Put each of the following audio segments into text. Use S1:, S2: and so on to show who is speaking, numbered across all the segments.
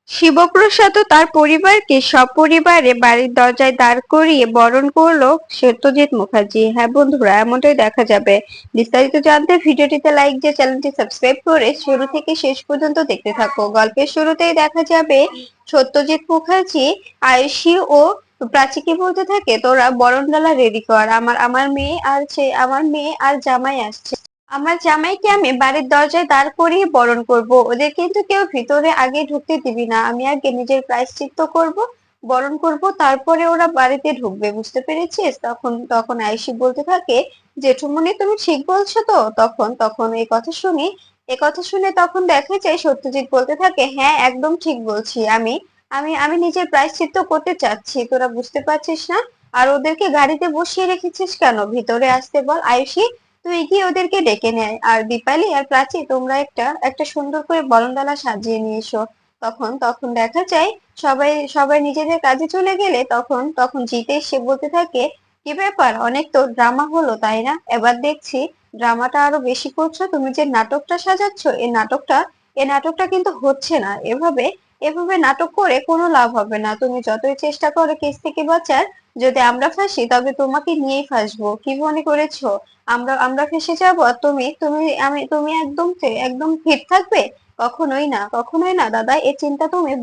S1: শিবপ্রসাদ ও তার পরিবারকে সপরিবারে বাড়ির দরজায় দাঁড় করিয়ে বরণ করলো সত্যজিৎ মুখার্জি। হ্যাঁ বন্ধুরা, এমনটাই দেখা যাবে। বিস্তারিত জানতে ভিডিওটিতে লাইক দিয়ে চ্যানেলটি সাবস্ক্রাইব করে শুরু থেকে শেষ পর্যন্ত দেখতে থাকো। গল্পের শুরুতেই দেখা যাবে সত্যজিৎ মুখার্জি আয়ুষী ও প্রাচীকে বলতে থাকে, তোরা বরণডালা রেডি কর, আমার আমার মেয়ে আর আমার মেয়ে আর জামাই আসছে। আমার জামাইকে আমি বাড়ির দরজায় দাঁড় করিয়ে বরণ করব, ওদের কিন্তু কেউ ভিতরে আগে ঢুকতে দিবি না, আমি আগে নিজের প্রায়শ্চিত্ত করব, বরণ করব, তারপরে ওরা বাড়িতে ঢুকবে, বুঝতে পেরেছিস? তখন তখন আয়ুষী বলতে থাকে, জেঠুমনি তুমি ঠিক বলছো তো? তখন তখন এই কথা শুনে তখন দেখা যায় সত্যজিৎ বলতে থাকে, হ্যাঁ একদম ঠিক বলছি, আমি নিজের প্রায়শ্চিত্ত করতে চাচ্ছি, তোরা বুঝতে পারছিস না? আর ওদেরকে গাড়িতে বসিয়ে রেখেছিস কেন? ভিতরে আসতে বল আয়ুষী, তুই গিয়ে ওদেরকে ডেকে নেয়, আর দীপালি আর প্রাচী তোমরা একটা একটা সুন্দর করে বরণডালা সাজিয়ে নিয়ে এসো। তখন তখন দেখা যায় সবাই সবাই নিজেদের কাজে চলে গেলে তখন তখন জিতে সে বলতে থাকে, কি ব্যাপার, অনেক তো ড্রামা হলো তাই না? এবার দেখছি ড্রামাটা আরো বেশি করছো, তুমি যে নাটকটা সাজাচ্ছ এই নাটকটা কিন্তু হচ্ছে না। এভাবে এভাবে নাটক করে কোনো লাভ হবে না, তুমি যতই চেষ্টা করো কেস থেকে বাঁচার, যদি আমরা ফাঁসি তবে তোমাকে নিয়েই ফাঁসবো, কি মনে করেছো আমরা আমরা ফেঁসে যাব আর তুমি তুমি আমি তুমি একদম ফিট থাকবে? কখনোই না, কখনোই না দাদা, এই চিন্তা তুমি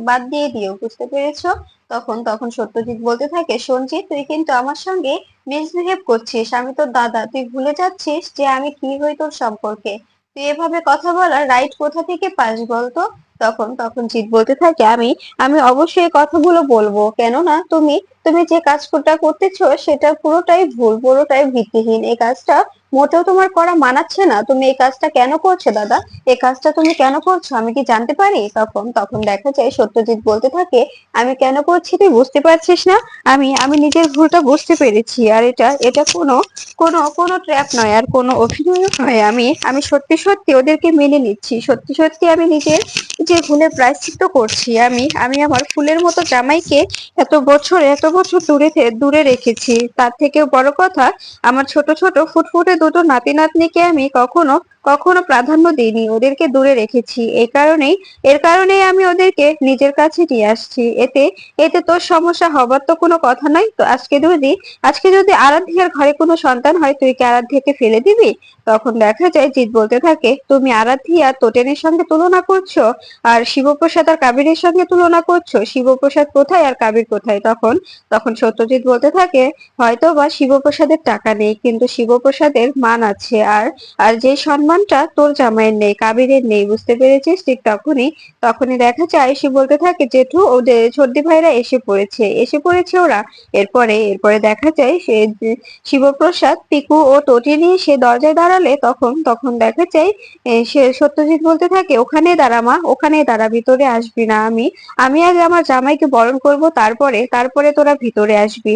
S1: বাদ দিয়ে দিও, বুঝতে পেরেছো? তখন তখন সত্যজিৎ বলতে থাকে, সঞ্জিত তুই কিন্তু আমার সঙ্গে মিসবিহেভ করছিস, আমি তোর দাদা, তুই ভুলে যাচ্ছিস যে আমি কি হই তোর সম্পর্কে? তুই এভাবে কথা বলার রাইট কোথা থেকে পাস বলতো? তখন তখন জিৎ বলতে থাকে, আমি আমি অবশ্যই এই কথাগুলো বলবো, কেননা তুমি তুমি যে কাজটা করতেছো সেটা পুরোটাই ভুল, পুরোটাই ভিত্তিহীন, এই কাজটা মোটেও তোমার করা মানাচ্ছে না। তুমি এই কাজটা কেন করছো দাদা? এই কাজটা তুমি কেন করছো আমি কি জানতে পারি? তখন তখন দেখা যায় সত্যজিৎ বলতে থাকে, আমি কেন করছি তুই বুঝতে পারছিস না? আমি নিজের ভুলটা বুঝতে পেরেছি, আর এটা এটা কোনো কোনো কোনো ট্র্যাপ নয়, আর কোনো অভিনয় নয়, আমি সত্যি সত্যি ওদেরকে মেনে নিচ্ছি, সত্যি সত্যি আমি নিজের যে ভুলের প্রায়শ্চিত্ত করছি। আমি আমার ফুলের মতো জামাইকে এত বছর দূরে রেখেছি, তার থেকেও বড় কথা, আমার ছোট ছোট ফুটফুটে দুটো নাতি নাতনিকে আমি কখনো কখনো প্রাধান্য দিইনি, ওদেরকে দূরে রেখেছি। এর কারণেই আমি ওদেরকে নিজের কাছে নিয়ে আসছি। এতে এতে তোর সমস্যা হবার তো কোনো কথা নয় তো। আজকে যদি আরাধ্যার ঘরে কোনো সন্তান হয়, তুই কি আরাধ্যাকে ফেলে দিবি? তখন দেখা যায় জিৎ বলতে থাকে, তুমি আরাধ্যা আর তোটেনের সঙ্গে তুলনা করছো, আর শিবপ্রসাদ আর কাবিরের সঙ্গে তুলনা করছো, শিবপ্রসাদ কোথায় আর কাবির কোথায়? তখন তখন সত্যজিৎ বলতে থাকে, হয়তো বা শিবপ্রসাদের টাকা নেই, কিন্তু শিবপ্রসাদের মান আছে, আর আর যে সম্মানটা তোর জামাইয়ের নেই, কাবিরের নেই, বুঝতে পেরেছিস? ঠিক তখনই তখনই দেখা যায় আয়ুষী বলতে থাকে, জেঠু ওদের ছোটদি ভাইরা এসে পড়েছে ওরা। এরপরে দেখা যায় শিবপ্রসাদ পিকু ও টটি নিয়ে সে দরজায় দাঁড়ালে তখন তখন দেখা যায় সে সত্যজিৎ বলতে থাকে, ওখানে দাঁড়া মা, ওখানে দাঁড়া, ভিতরে আসবি না, আমি আগে আমার জামাইকে বরণ করব, তারপরে তারপরে তোরা ভিতরে আসবি।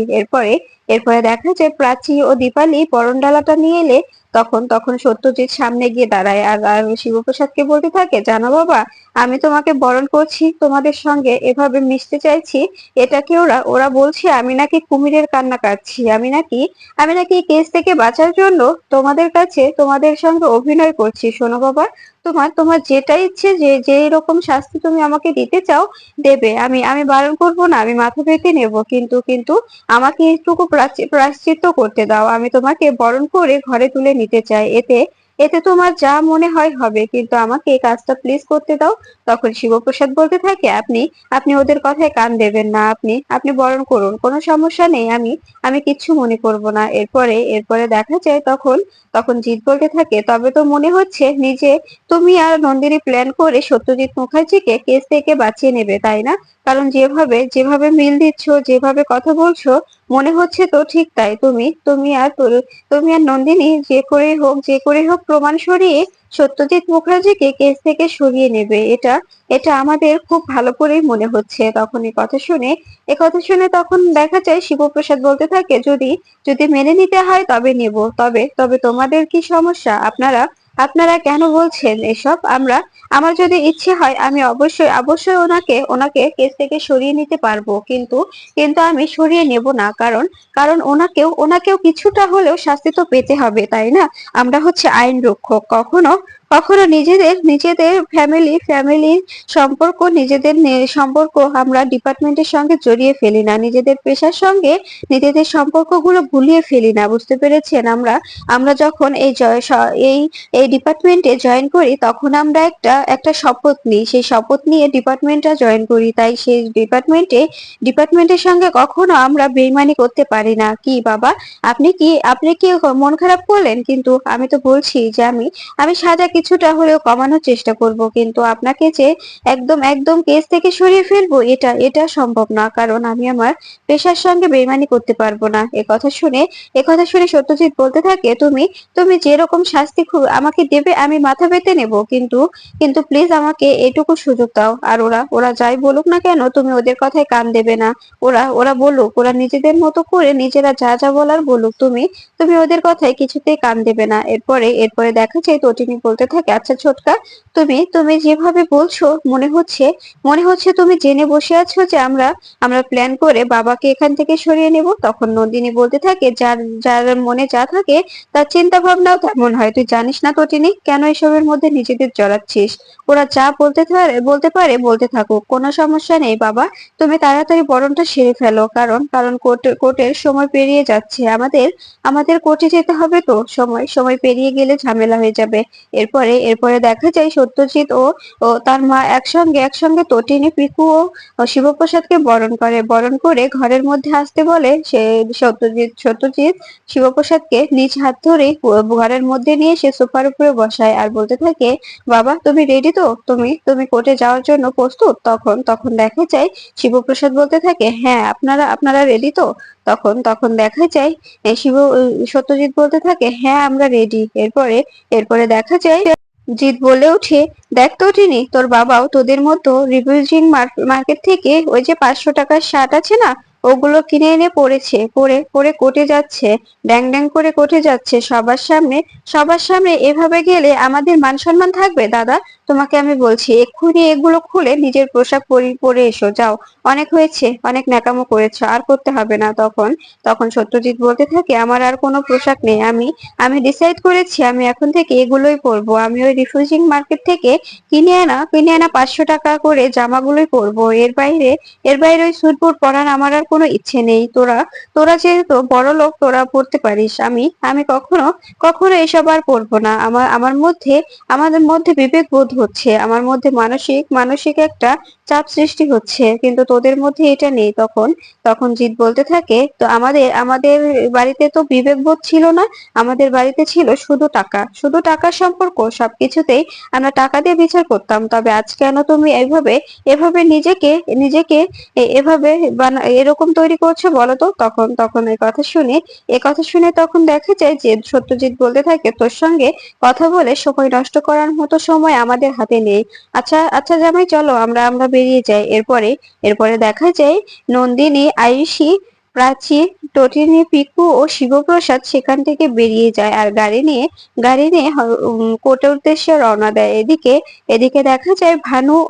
S1: এরপরে দেখা যায় প্রাচী ও দীপালি বরণডালাটা নিয়ে এলে তখন তখন সত্যজিৎ সামনে গিয়ে দাঁড়ায়, আর শিবপ্রসাদকে বলতে থাকে, জানো বাবা, আমি তোমাকে বরণ করছি, তোমাদের সঙ্গে এভাবে মিশতে চাইছি, এটাকে ওরা ওরা বলছে আমি নাকি কুমিরের কান্না কাটছি, আমি নাকি কেস থেকে বাঁচার জন্য তোমাদের কাছে তোমাদের সঙ্গে অভিনয় করছি। শোনো বাবা, তোমার তোমার যেটা ইচ্ছে, যে যে রকম শাস্তি তুমি আমাকে দিতে চাও দেবে, আমি আমি বারণ করবো না, আমি মাথা পেতে নেব, কিন্তু আমাকে একটুকু প্রায়শ্চিত্ত করতে দাও, আমি তোমাকে বরণ করে ঘরে তুলে নিতে চাই, এতে এতে তোমার যা মনে হয় হবে, কিন্তু আমাকে এই কাজটা প্লিজ করতে দাও। তখন শিবপ্রসাদ বলতে থাকে, আপনি আপনি ওদের কথায় কান দেবেন না, আপনি আপনি বরণ করুন, কোনো সমস্যা নেই, আমি আমি কিচ্ছু মনে করব না। এরপরে দেখা যায় তখন তখন জিৎ বলতে থাকে, তবে তো মনে হচ্ছে নিজে তুমি আর নন্দিনী প্ল্যান করে সত্যজিৎ মুখার্জিকে কেস থেকে বাঁচিয়ে নেবে, তাই না? কারণ যেভাবে যেভাবে মিল দিচ্ছ, যেভাবে কথা বলছো, মনে হচ্ছে তো ঠিক তাই। তুমি আর নন্দিনী যে করে হোক প্রমাণ সরিয়ে সত্যজিৎ মুখার্জিকে কেস থেকে সরিয়ে নেবে, এটা এটা আমাদের খুব ভালো করেই মনে হচ্ছে। তখন এ কথা শুনে তখন দেখা যায় শিবপ্রসাদ বলতে থাকে, যদি যদি মেনে নিতে হয় তবে নেব, তবে তবে তোমাদের কি সমস্যা? আপনারা আপনারা কেন বলছেন এসব? আমার যদি ইচ্ছে হয় আমি অবশ্যই ওনাকে কেস থেকে সরিয়ে নিতে পারবো, কিন্তু আমি সরিয়ে নেব না, কারণ কারণ ওনাকেও কিছুটা হলেও শাস্তি তো পেতে হবে, তাই না? আমরা হচ্ছে আইন রক্ষক, কখনো কখনো নিজেদের নিজেদের ফ্যামিলির সম্পর্ক, নিজেদের সম্পর্ক আমরা ডিপার্টমেন্টের সঙ্গে জড়িয়ে ফেলি না, নিজেদের পেশার সঙ্গে নিজেদের সম্পর্কগুলো ভুলিয়ে ফেলি না, বুঝতে পেরেছেন? আমরা আমরা যখন এই এই ডিপার্টমেন্টে জয়েন করি তখন আমরা একটা একটা শপথ নিই, সেই শপথ নিয়ে ডিপার্টমেন্টটা জয়েন করি। তাই সেই ডিপার্টমেন্টের সঙ্গে কখনো আমরা বেইমানি করতে পারি না। কি বাবা, আপনি কি মন খারাপ করলেন? কিন্তু আমি তো বলছি যে আমি আমি সাজা কিছুটা হলেও কমানোর চেষ্টা করব, কিন্তু আপনাকে যে একদম একদম কেস থেকে সরিয়ে ফেলবো এটা সম্ভব না, কারণ আমি আমার পেশার সঙ্গে বেইমানি করতে পারবো না। এ কথা শুনে সত্যজিৎ বলতে থাকে, তুমি তুমি যেরকম শাস্তি আমাকে দেবে আমি মাথা পেতে নেব, কিন্তু কিন্তু প্লিজ আমাকে এটুকু সুযোগ দাও। আর ওরা ওরা যাই বলুক না কেন তুমি ওদের কথায় কান দেবে না। ওরা ওরা বলুক, ওরা নিজেদের মতো করে নিজেরা যা যা বলার বলুক, তুমি তুমি ওদের কথায় কিছুতেই কান দেবে না। এরপরে দেখা যায় তটিনী বলতে থাকে, আচ্ছা ছোটকা, তুমি তুমি যেভাবে বলছো মনে হচ্ছে তুমি জেনে বসে আছো যে আমরা আমরা প্ল্যান করে বাবাকে এখান থেকে সরিয়ে নেব। তখন নন্দিনী বলতে থাকে, যার যার মনে যা থাকে তার চিন্তা ভাবনাও তেমন হয়। তুই জানিস না তটিনী, কেন এসবের মধ্যে নিজেদের জড়াচ্ছিস? ওরা যা বলতে পারে বলতে থাকুক, কোনো সমস্যা নেই বাবা। তুমি তাড়াতাড়ি বরণটা সেরে ফেলো, কারণ কারণ কোর্টের সময় পেরিয়ে যাচ্ছে, আমাদের আমাদের কোর্টে যেতে হবে, তো সময় সময় পেরিয়ে গেলে ঝামেলা হয়ে যাবে। এরপরে দেখা যায় সত্যজিৎ ও ও তার মা একসঙ্গে একসঙ্গে তটিনী, পিকু ও শিবপ্রসাদকে বরণ করে ঘরের মধ্যে আসতে বলে। সে সত্যজিৎ শিবপ্রসাদকে নিজ হাত ধরে ঘরের মধ্যে নিয়ে সে সোফার উপরে বসায় আর বলতে থাকে, বাবা তুমি রেডি তো? তুমি তুমি কোর্টে যাওয়ার জন্য প্রস্তুত? তখন তখন দেখা যায় শিবপ্রসাদ বলতে থাকে, হ্যাঁ, আপনারা আপনারা রেডি তো? তখন দেখা যায় সত্যজিৎ বলতে থাকে, হ্যাঁ আমরা রেডি। এরপরে দেখা যায় জিৎ বলে ওঠে, দেখ তো টিনি, তোর বাবাও তোদের মতো রিভিউজিং মার্কেট থেকে ওই যে 500 টাকার শার্ট আছে না, ওগুলো কিনে এনে পরেছে, পরে পরে কোর্টে যাচ্ছে, ড্যাং ড্যাং করে কোর্টে যাচ্ছে সবার সামনে এভাবে গেলে আমাদের মান সম্মান থাকবে? দাদা, তোমাকে আমি বলছি এক্ষুনি এগুলো খুলে নিজের পোশাক পরে এসো, যাও, অনেক হয়েছে, অনেক ন্যাকামো করেছো, আর করতে হবে না। তখন তখন সত্যজিৎ বলতে থাকে, আমার আর কোনো পোশাক নেই, আমি আমি ডিসাইড করেছি আমি এখন থেকে এগুলোই পরবো, আমি ওই রিফিউজিং মার্কেট থেকে কিনে আনা 500 টাকা করে জামাগুলোই পরবো, এর বাইরে ওই স্যুট বুট পরার আমার আর কোনো ইচ্ছে নেই। তোরা তোরা যেহেতু বড় লোক, তোরা পরতে পারিস, আমি আমি কখনো কখনো এসব আর পরবো না। আমাদের মধ্যে বিবেক বোধ হচ্ছে, আমার মধ্যে মানসিক মানসিক একটা চাপ সৃষ্টি হচ্ছে, কিন্তু তোদের মধ্যে এটা নেই। তখন তখন জিৎ বলতে থাকে, তো আমাদের আমাদের বাড়িতে তো বিবেক বোধ ছিল না, আমাদের বাড়িতে ছিল শুধু টাকা, শুধু টাকার সম্পর্ক, সবকিছুতেই আমরা টাকা দিয়ে বিচার করতাম। তবে আজ কেন তুমি এভাবে এভাবে নিজেকে নিজেকে এভাবে এরকম তৈরি করছো বলো তো? তখন তখন এই কথা শুনে তখন দেখা যায় যে সত্যজিৎ বলতে থাকে, তোর সঙ্গে কথা বলে সময় নষ্ট করার মতো সময় আমাদের হাতে নেই। আচ্ছা আচ্ছা জামাই, চলো আমরা আমরা বেরিয়ে যাই। এরপরে দেখা যায় নন্দিনী, আয়ুষী, প্রাচী, তটিনী, পিকু ও শিবপ্রসাদ সেখান থেকে বেরিয়ে যায় আর গাড়ি নিয়ে কোর্টের উদ্দেশ্যে রওনা দেয়। এদিকে দেখা যায়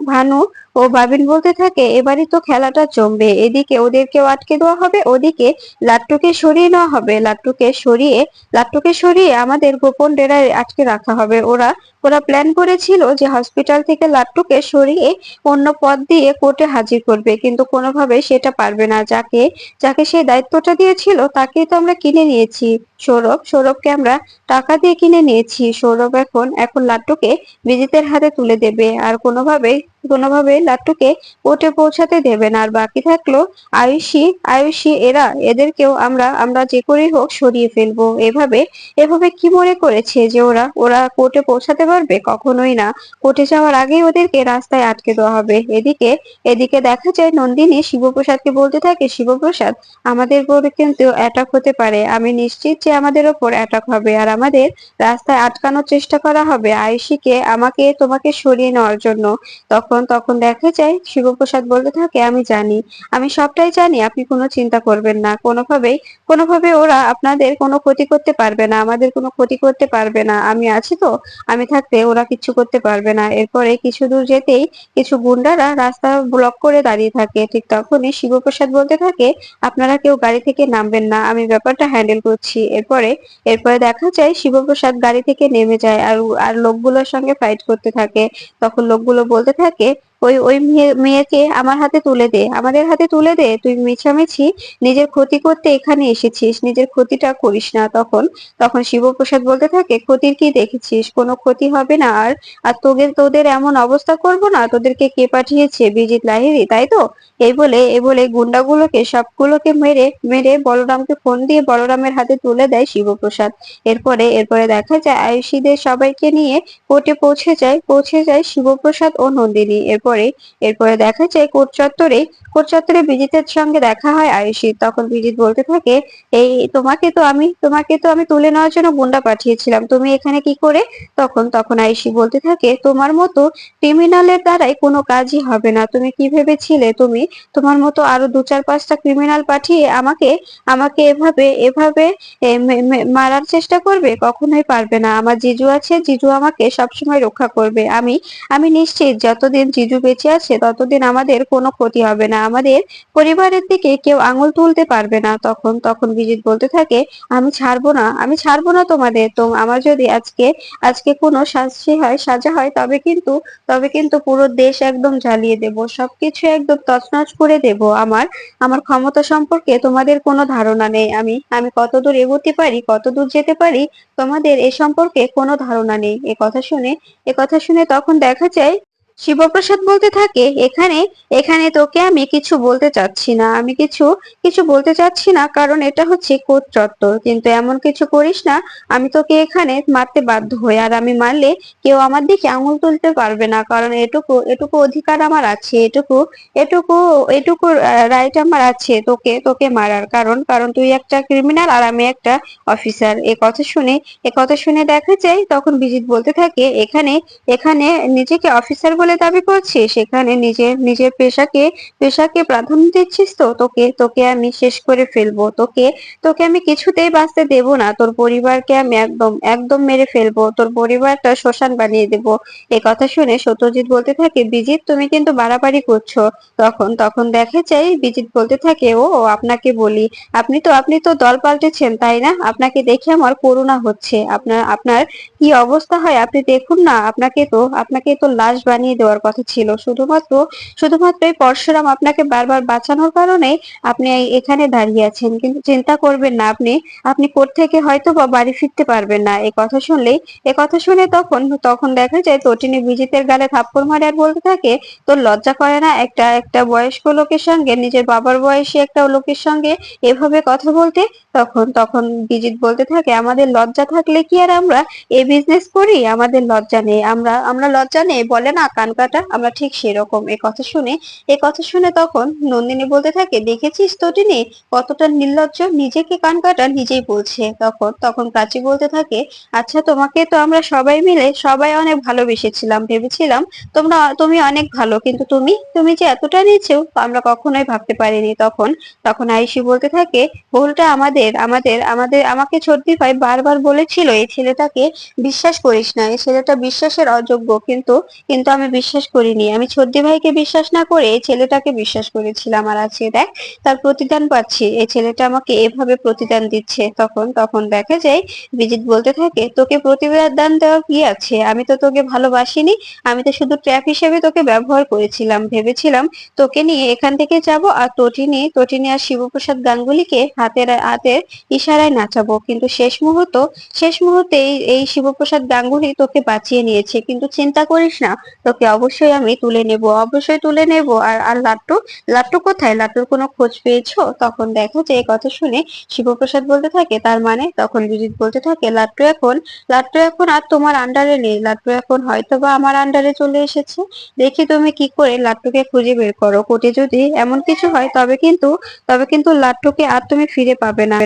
S1: ভানু ও বাবিন বলতে থাকে, এবারই তো খেলাটা জমবে। এদিকে ওদেরকেও আটকে দেওয়া হবে, ওদিকে লাট্টুকে সরিয়ে নেওয়া হবে, লাট্টুকে সরিয়ে আমাদের গোপন ডেরায় আটকে রাখা হবে। ওরা ওরা প্ল্যান করেছিল যে হসপিটাল থেকে লাট্টুকে সরিয়ে অন্য পথ দিয়ে কোর্টে হাজির করবে, কিন্তু কোনোভাবে সেটা পারবে না। যাকে যাকে সেই দায়িত্বটা দিয়েছিল তাকেই তো আমরা কিনে নিয়েছি। সৌরভকে আমরা টাকা দিয়ে কিনে নিয়েছি। সৌরভ এখন লাট্টুকে বিজিতের হাতে তুলে দেবে, আর কোনোভাবে লাট্টুকে কোর্টে পৌঁছাতে দেবে না। আর বাকি থাকলো আয়ুষী, এদেরকেও আমরা আমরা যে করেই হোক সরিয়ে ফেলবো। এভাবে কি মনে করেছে যে ওরা ওরা কোর্টে পৌঁছাতে পারবে? কখনোই না। কোর্টে যাওয়ার আগেই ওদেরকে রাস্তায় আটকে দেওয়া হবে। এদিকে দেখা যায় নন্দিনী শিবপ্রসাদকে বলতে থাকে, শিবপ্রসাদ, আমাদের উপরে কিন্তু অ্যাটাক হতে পারে, আমি নিশ্চিত যে আমাদের ওপর অ্যাটাক হবে, আর আমাদের রাস্তায় আটকানোর চেষ্টা করা হবে আয়ুষীকে, তোমাকে সরিয়ে নেওয়ার জন্য। তখন তখন দেখা যায় শিবপ্রসাদ বলতে থাকে, আমি জানি, আমি সবটাই জানি, আপনি কোনো চিন্তা করবেন না, কোনোভাবে ওরা আপনাদের কোনো ক্ষতি করতে পারবে না, আমাদের কোনো ক্ষতি করতে পারবে না, আমি আছি তো, আমি থাকতে ওরা কিচ্ছু করতে পারবে না। এরপরে কিছু দূর যেতেই কিছু গুন্ডারা রাস্তা ব্লক করে দাঁড়িয়ে থাকে। ঠিক তখনই শিবপ্রসাদ বলতে থাকে, আপনারা কেউ গাড়ি থেকে নামবেন না, আমি ব্যাপারটা হ্যান্ডেল করছি। এরপরে দেখা যায় শিবপ্রসাদ গাড়ি থেকে নেমে যায় আর আর লোকগুলোর সঙ্গে ফাইট করতে থাকে। তখন লোকগুলো বলতে থাকে, ওই মেয়েকে আমার হাতে তুলে দে, আমাদের হাতে তুলে দে, তুই মিছামিছি নিজের ক্ষতি করতে এখানে এসেছিস, নিজের ক্ষতিটা করিস না। তখন তখন শিবপ্রসাদ বলতে থাকে, ক্ষতির কি দেখেছিস, কোনো ক্ষতি হবে না। আর আর তোদের এমন অবস্থা করব না, তোদেরকে কে পাঠিয়েছে, বিজিত লাহিড়ী, তাই তো? এই বলে গুন্ডাগুলোকে সবগুলোকে মেরে মেরে বলরামকে ফোন দিয়ে বলরামের হাতে তুলে দেয় শিবপ্রসাদ। এরপরে দেখা যায় আয়ুষীদের সবাইকে নিয়ে কোর্টে পৌঁছে যায় শিবপ্রসাদ ও নন্দিনী। এরপরে দেখা যায় কোর্ট চত্বরে বিজিতের সঙ্গে দেখা হয় আয়ুষীর। তখন বিজিত বলতে থাকে, এই তোমাকে তো আমি তুলে নেওয়ার জন্য গুন্ডা পাঠিয়েছিলাম, তুমি এখানে কি করে? তখন আয়ুষী বলতে থাকে, তোমার মতো ক্রিমিনালের দ্বারাই কোনো কাজই হবে না, তুমি কি ভেবেছিলে তুমি তোমার মতো আরো 2-4-5টা ক্রিমিনাল পাঠিয়ে আমাকে আমাকে এভাবে এভাবে মারার চেষ্টা করবে? কখনোই পারবে না। আমার জিজু আছে, জিজু আমাকে সবসময় রক্ষা করবে। আমি নিশ্চিত যতদিন জিজু বেঁচে আছে ততদিন আমাদের কোনো ক্ষতি হবে না, আমাদের পরিবারের দিকে কেউ আঙুল তুলতে পারবে না। তখন বিজিত বলতে থাকে, আমি ছাড়বো না তোমাদের। তো আমার যদি আজকে কোনো সাজা হয় তবে কিন্তু পুরো দেশ একদম জ্বালিয়ে দেব, সবকিছু একদম তছনছ করে দেব। আমার ক্ষমতা সম্পর্কে তোমাদের কোনো ধারণা নেই, আমি কতদূর এগোতে পারি, কতদূর যেতে পারি, তোমাদের এ সম্পর্কে কোনো ধারণা নেই। এ কথা শুনে তখন দেখা যায় শিবপ্রসাদ বলতে থাকে, এখানে এখানে তোকে আমি কিছু বলতে চাচ্ছি না, আমি কিছু বলতে চাচ্ছি না, কারণ এটা হচ্ছে কোর্ট চত্বর, কিন্তু এমন কিছু করিস না, আমি তোকে এখানে মারতে বাধ্য হই, আর আমি মারলে কেউ আমার দিকে আঙুল তুলতে পারবে না, কারণ এটুকু এটুকু অধিকার আমার আছে, এটুকু এটুকু রাইট আমার আছে তোকে তোকে মারার। কারণ তুই একটা ক্রিমিনাল আর আমি একটা অফিসার। এ কথা শুনে দেখা যায় তখন বিজিত বলতে থাকে, এখানে এখানে নিজেকে অফিসার বলে দাবি করছিস, সেখানে নিজের পেশাকে প্রাধান্য দিচ্ছিস তো? তোকে আমি শেষ করে ফেলবো, তোকে আমি কিছুতেই বাঁচতে দেব না, তোর পরিবারকে আমি একদম একদম মেরে ফেলবো, তোর পরিবারটা শ্মশান বানিয়ে দেব। এ কথা শুনে সত্যজিৎ বলতে থাকে, বিজিত তুমি কিন্তু বাড়াবাড়ি করছো। তখন দেখা যায় বিজিত বলতে থাকে, ও আপনাকে বলি, আপনি তো দল পাল্টেছেন তাই না? আপনাকে দেখে আমার করুণা হচ্ছে, আপনার কি অবস্থা হয় আপনি দেখুন না, আপনাকে তো লাশ বানিয়ে দেওয়ার কথা ছিল, শুধুমাত্র এই পরশুরাম আপনাকে বারবার বাঁচানোর কারণে আপনি এখানে দাঁড়িয়ে আছেন। কিন্তু চিন্তা করবেন না, আপনি কোর্ট থেকে হয়তো বা বাড়ি ফিরতে পারবেন না। এ কথা শুনে তখন দেখা যায় তটিনী বিজিতের গালে থাপ্পড় মারে আর বলতে থাকে, তোর লজ্জা করে না একটা একটা বয়স্ক লোকের সঙ্গে, নিজের বাবার বয়সী একটা লোকের সঙ্গে এভাবে কথা বলতে? তখন বিজিত বলতে থাকে, আমাদের লজ্জা থাকলে কি আর আমরা এই বিজনেস করি? আমাদের লজ্জা নেই, আমরা লজ্জা নেই বলে না কান কাটা, আমরা ঠিক সেরকম। এ কথা শুনে তখন নন্দিনী বলতে থাকে, দেখেছিস তটিনী কতটা নির্লজ্জ, নিজেকে কান কাটা নিজেই বলছে। তখন প্রাচী বলতে থাকে, আচ্ছা, তোমাকে তো আমরা সবাই মিলে সবাই অনেক ভালোবেসেছিলাম, ভেবেছিলাম তুমি অনেক ভালো, কিন্তু তুমি যে এতটা নিচু আমরা কখনোই ভাবতে পারিনি। তখন আয়ুষী বলতে থাকে, ভুলটা আমাকে ছোটদি ভাই বারবার বলেছিল এই ছেলেটাকে বিশ্বাস করিস না, এই ছেলেটা বিশ্বাসের অযোগ্য, কিন্তু আমি বিশ্বাস করিনি, আমি ছোটদি ভাইকে বিশ্বাস না করে এই ছেলেটাকে বিশ্বাস করেছিলাম, আর আজকে দেখ তার প্রতিদান পাচ্ছি, এই ছেলেটা আমাকে এভাবে প্রতিদান দিচ্ছে। তখন দেখা যায় বিজিত বলতে থাকে, তোকে প্রতিদান দেওয়ার কি আছে, আমি তো তোকে ভালোবাসিনি, আমি তো শুধু ট্র্যাপ হিসেবে তোকে ব্যবহার করেছিলাম, ভেবেছিলাম তোকে নিয়ে এখান থেকে যাব আর তটিনী আর শিবপ্রসাদ গাঙ্গুলিকে হাতের ইশারায় নাচাবো, কিন্তু শেষ মুহূর্তে এই শিবপ্রসাদ গাঙ্গুলি তোকে বাঁচিয়ে নিয়েছে, কিন্তু চিন্তা করিস না, তোকে অবশ্যই আমি তুলে নেব, অবশ্যই তুলে নেব। আর লাট্টু লাট্টু কোথায়, লাট্টুর কোনো খোঁজ পেয়েছো? তখন দেখো যে এই কথা শুনে শিবপ্রসাদ বলতে থাকে, তার মানে? তখন বিজিত বলতে থাকে, লাট্টু এখন আর তোমার আন্ডারে নেই, লাট্টু এখন হয়তো বা আমার আন্ডারে চলে এসেছে। দেখি তুমি কি করে লাট্টুকে খুঁজে বের করো, কোর্টে যদি এমন কিছু হয় তবে কিন্তু লাট্টুকে আর তুমি ফিরে পাবে না।